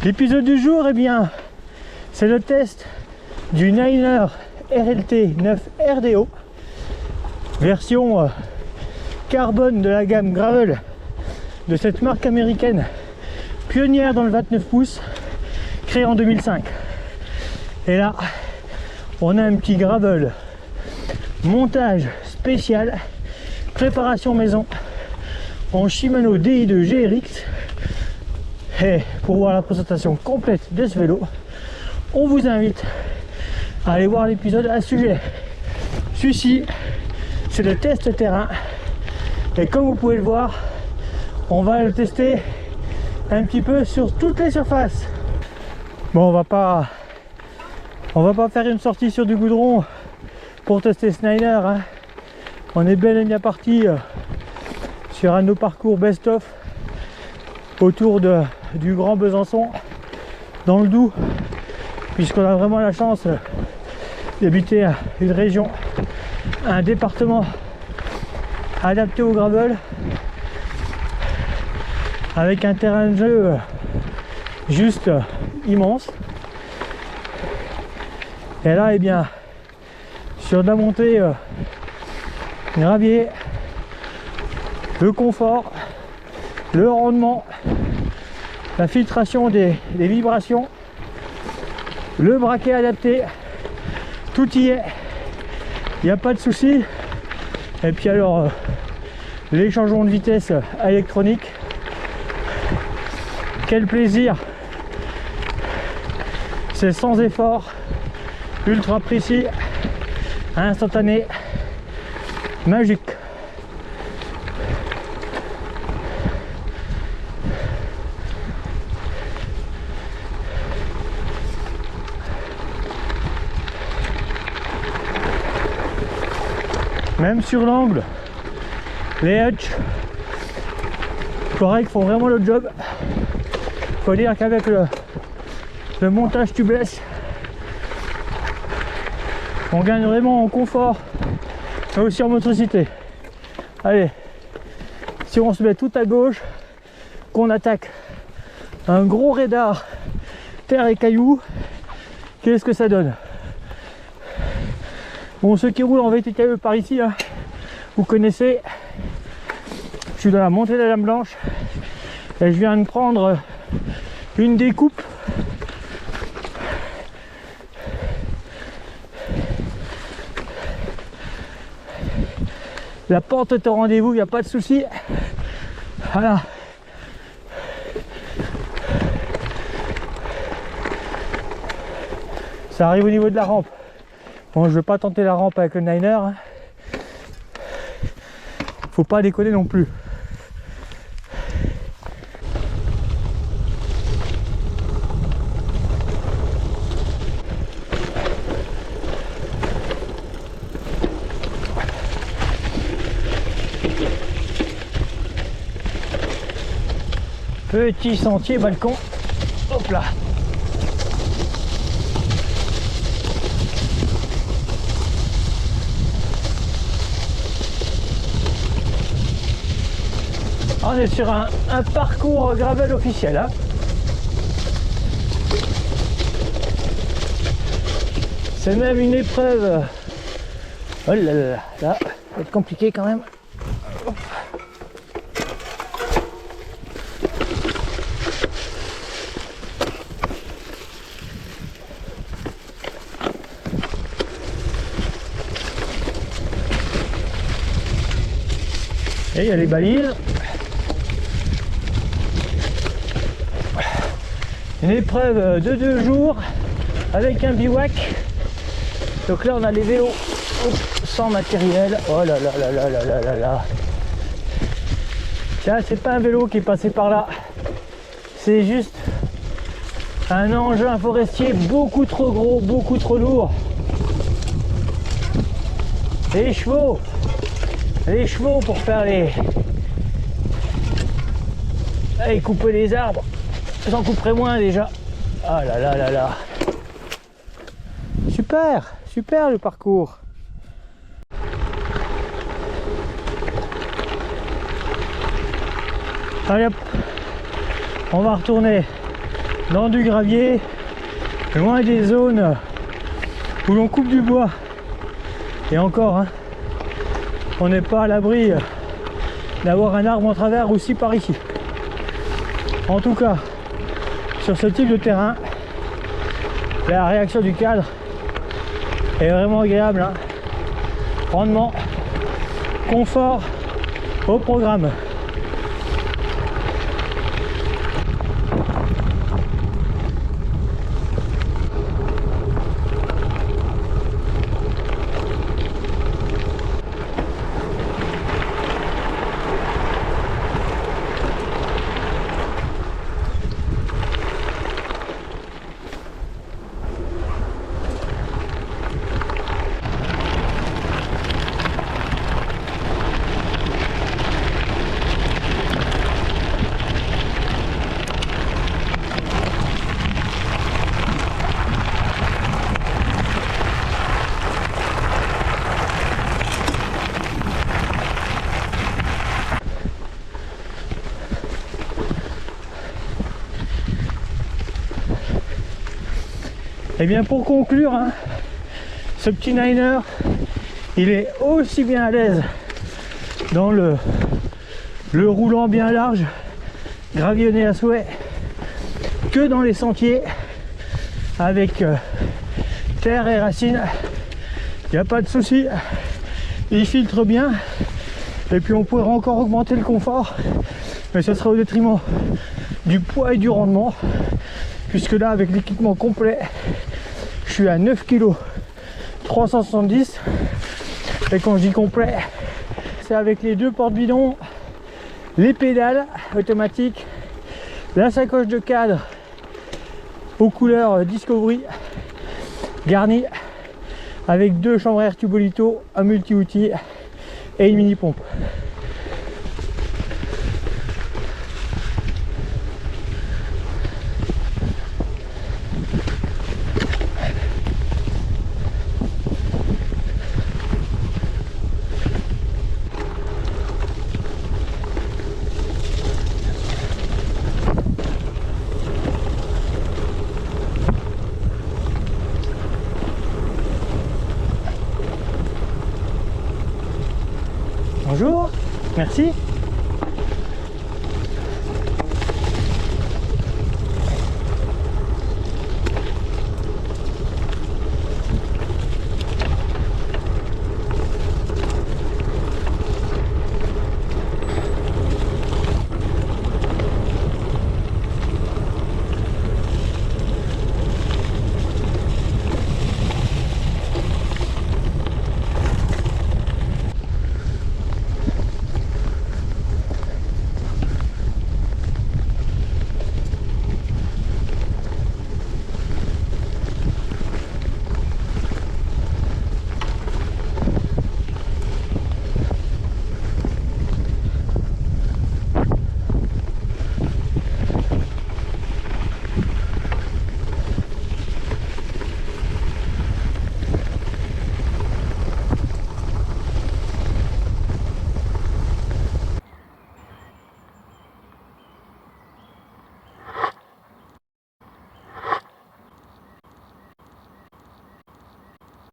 L'épisode du jour, eh bien, c'est le test du Niner RLT 9 RDO, version carbone de la gamme Gravel de cette marque américaine pionnière dans le 29 pouces, créée en 2005. Et là, on a un petit Gravel, montage spécial, préparation maison en Shimano Di2 GRX. Et pour voir la présentation complète de ce vélo, on vous invite à aller voir l'épisode à ce sujet. Celui-ci, c'est le test terrain. Et comme vous pouvez le voir, on va le tester un petit peu sur toutes les surfaces. Bon, on va pas faire une sortie sur du goudron pour tester Snyder, hein. On est bel et bien parti sur un de nos parcours best-of autour du Grand Besançon, dans le Doubs, puisqu'on a vraiment la chance d'habiter une région, un département adapté au gravel, avec un terrain de jeu juste immense. Et là, eh bien, sur de la montée gravier, le confort, le rendement, la filtration des vibrations, le braquet adapté, tout y est, il n'y a pas de souci. Et puis alors, les changements de vitesse électroniques, quel plaisir, c'est sans effort, ultra précis, instantané, magique. Même sur l'angle, les hutch corrects font vraiment le job. Faut dire qu'avec le montage tubeless, on gagne vraiment en confort mais aussi en motricité. Allez, si on se met tout à gauche, qu'on attaque un gros radar terre et cailloux, qu'est-ce que ça donne? Bon, ceux qui roulent en VTKE par ici, hein, vous connaissez, je suis dans la montée de la Dame Blanche et je viens de prendre une découpe. La pente est au rendez-vous, il n'y a pas de souci. Voilà. Ça arrive au niveau de la rampe. Bon, je vais pas tenter la rampe avec le Niner, hein. Faut pas déconner non plus. Petit sentier balcon. Hop là. On est sur un parcours gravel officiel, hein. C'est même une épreuve. Oh là là là, là, ça va être compliqué quand même. Hop. Et il y a les balises. Une épreuve de 2 jours avec un bivouac. Donc là on a les vélos sans matériel. Oh là là là là là là là là. Tiens, c'est pas un vélo qui est passé par là. C'est juste un engin forestier beaucoup trop gros, beaucoup trop lourd. Les chevaux pour faire les couper les arbres. J'en couperai moins déjà. Ah là là là là. Super, super le parcours. Allez hop, on va retourner dans du gravier, loin des zones où l'on coupe du bois. Et encore, hein, on n'est pas à l'abri d'avoir un arbre en travers aussi par ici. En tout cas, sur ce type de terrain, la réaction du cadre est vraiment agréable, hein. Rendement, confort au programme. Et bien pour conclure, hein, ce petit Niner, il est aussi bien à l'aise dans le roulant bien large, gravillonné à souhait, que dans les sentiers avec terre et racines. Il n'y a pas de souci, il filtre bien. Et puis on pourrait encore augmenter le confort, mais ce serait au détriment du poids et du rendement, puisque là avec l'équipement complet, je suis à 9 kg 370, et quand je dis complet, c'est avec les deux porte-bidons, les pédales automatiques, la sacoche de cadre aux couleurs Discovery garnie avec deux chambres à air Tubolito, un multi-outil et une mini pompe. Bonjour, merci.